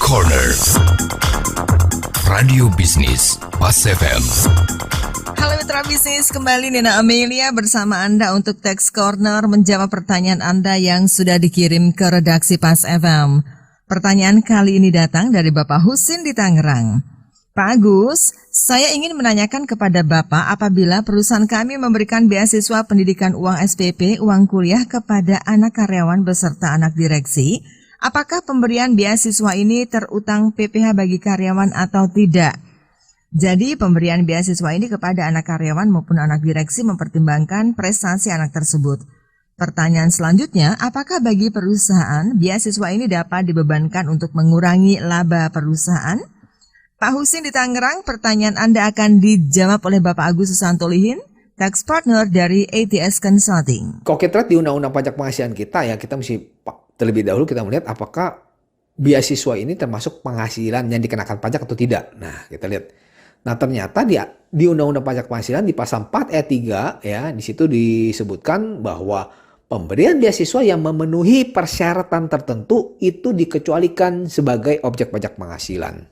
Corner Radio Bisnis Pas FM. Halo mitra bisnis, kembali Nina Amelia bersama Anda untuk Tax Corner menjawab pertanyaan Anda yang sudah dikirim ke redaksi Pas FM. Pertanyaan kali ini datang dari Bapak Husin di Tangerang. Pak Agus, saya ingin menanyakan kepada Bapak apabila perusahaan kami memberikan beasiswa pendidikan uang SPP, uang kuliah kepada anak karyawan beserta anak direksi, apakah pemberian beasiswa ini terutang PPh bagi karyawan atau tidak? Jadi pemberian beasiswa ini kepada anak karyawan maupun anak direksi mempertimbangkan prestasi anak tersebut. Pertanyaan selanjutnya, apakah bagi perusahaan beasiswa ini dapat dibebankan untuk mengurangi laba perusahaan? Pak Husin di Tangerang, pertanyaan Anda akan dijawab oleh Bapak Agus Susanto Lihin, Tax Partner dari ATS Consulting. Kalau kita lihat di Undang-Undang Pajak Penghasilan kita ya, kita mesti terlebih dahulu kita melihat apakah beasiswa ini termasuk penghasilan yang dikenakan pajak atau tidak. Nah, kita lihat. Nah, ternyata di Undang-Undang Pajak Penghasilan di pasal 4 ayat 3 ya, di situ disebutkan bahwa pemberian beasiswa yang memenuhi persyaratan tertentu itu dikecualikan sebagai objek pajak penghasilan.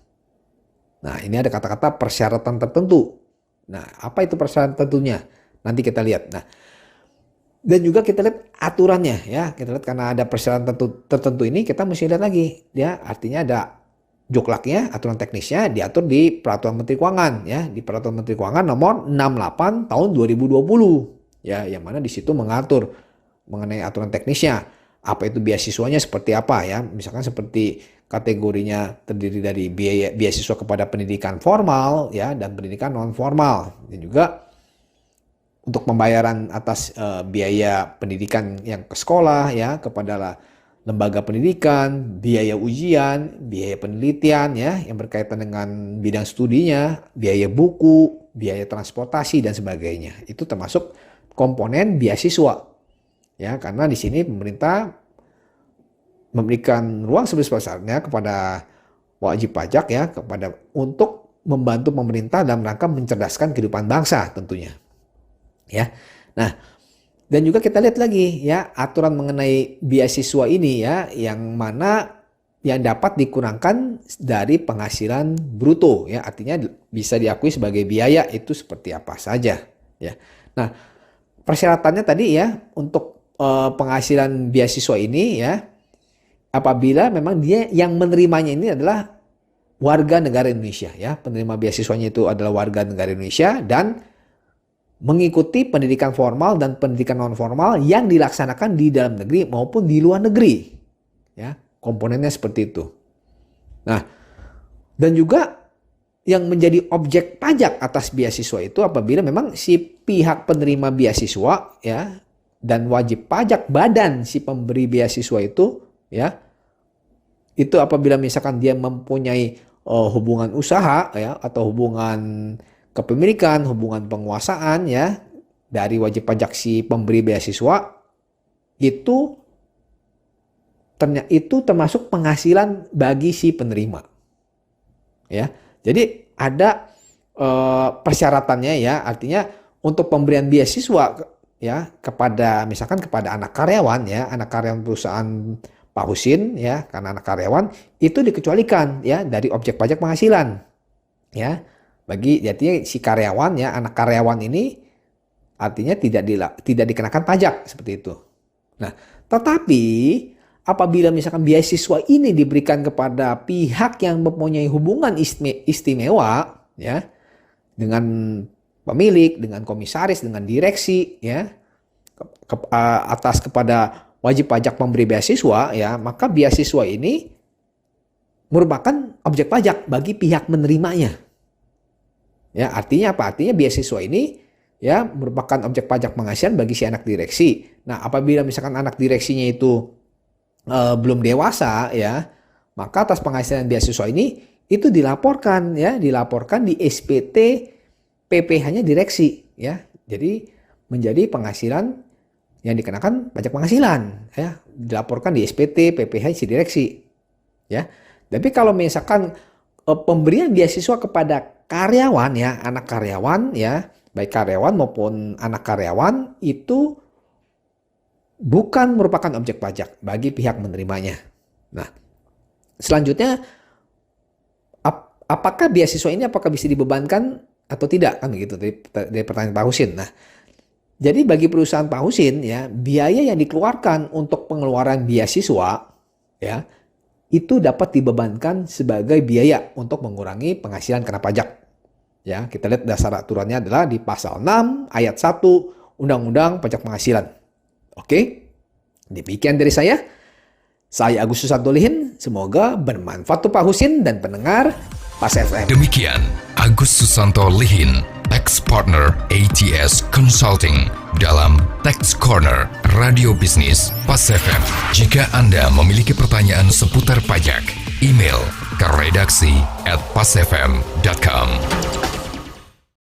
Nah, ini ada kata-kata persyaratan tertentu. Nah, apa itu persyaratan tentunya? Nanti kita lihat. Nah, dan juga kita lihat aturannya ya. Kita lihat karena ada persyaratan tertentu ini, kita mesti lihat lagi ya. Artinya ada joklaknya, aturan teknisnya diatur di Peraturan Menteri Keuangan ya, di Peraturan Menteri Keuangan nomor 68 tahun 2020 ya, yang mana di situ mengatur mengenai aturan teknisnya. Apa itu beasiswanya seperti apa ya? Misalkan seperti kategorinya terdiri dari biaya beasiswa kepada pendidikan formal ya dan pendidikan non formal, dan juga untuk pembayaran atas biaya pendidikan yang ke sekolah ya, kepada lembaga pendidikan, biaya ujian, biaya penelitian ya yang berkaitan dengan bidang studinya, biaya buku, biaya transportasi dan sebagainya. Itu termasuk komponen beasiswa. Ya, karena di sini pemerintah memberikan ruang sebesar-besarnya kepada wajib pajak ya, untuk membantu pemerintah dalam rangka mencerdaskan kehidupan bangsa tentunya. Ya. Nah, dan juga kita lihat lagi ya aturan mengenai beasiswa ini ya, yang mana yang dapat dikurangkan dari penghasilan bruto ya, artinya bisa diakui sebagai biaya itu seperti apa saja ya. Nah, persyaratannya tadi ya untuk penghasilan beasiswa ini ya, apabila memang dia yang menerimanya ini adalah warga negara Indonesia ya, penerima beasiswanya itu adalah warga negara Indonesia dan mengikuti pendidikan formal dan pendidikan non formal yang dilaksanakan di dalam negeri maupun di luar negeri. Ya, komponennya seperti itu. Nah, dan juga yang menjadi objek pajak atas beasiswa itu apabila memang si pihak penerima beasiswa ya dan wajib pajak badan si pemberi beasiswa itu ya, itu apabila misalkan dia mempunyai hubungan usaha ya atau hubungan kepemilikan, hubungan penguasaan ya dari wajib pajak si pemberi beasiswa, itu termasuk penghasilan bagi si penerima. Ya. Jadi ada persyaratannya ya, artinya untuk pemberian beasiswa ya kepada misalkan kepada anak karyawan ya, anak karyawan perusahaan Pak Husin ya, karena anak karyawan itu dikecualikan ya dari objek pajak penghasilan. Ya. Bagi artinya si karyawan ya, anak karyawan ini artinya tidak dikenakan pajak seperti itu. Nah, tetapi apabila misalkan beasiswa ini diberikan kepada pihak yang mempunyai hubungan istimewa ya dengan pemilik, dengan komisaris, dengan direksi ya atas kepada wajib pajak pemberi beasiswa ya, maka beasiswa ini merupakan objek pajak bagi pihak menerimanya. Ya, artinya apa? Artinya beasiswa ini ya merupakan objek pajak penghasilan bagi si anak direksi. Nah, apabila misalkan anak direksinya itu belum dewasa ya, maka atas penghasilan beasiswa ini itu dilaporkan di SPT PPh-nya direksi ya. Jadi menjadi penghasilan yang dikenakan pajak penghasilan ya, dilaporkan di SPT PPh si direksi ya. Tapi kalau misalkan pemberian beasiswa kepada karyawan ya, anak karyawan ya, baik karyawan maupun anak karyawan itu bukan merupakan objek pajak bagi pihak menerimanya. Nah, selanjutnya apakah beasiswa ini bisa dibebankan atau tidak, kan begitu dari pertanyaan Pak Husin. Nah, jadi bagi perusahaan Pak Husin ya, biaya yang dikeluarkan untuk pengeluaran beasiswa ya itu dapat dibebankan sebagai biaya untuk mengurangi penghasilan kena pajak. Ya, kita lihat dasar aturannya adalah di pasal 6 ayat 1 Undang-Undang Pajak Penghasilan. Oke. Demikian dari saya. Saya Agus Susanto Lihin, semoga bermanfaat untuk Pak Husin dan pendengar Pas FM. Demikian Agus Susanto Lihin, Tax Partner ATS Consulting dalam Tax Corner Radio Bisnis Pas FM. Jika Anda memiliki pertanyaan seputar pajak, email ke redaksi@pasfm.com.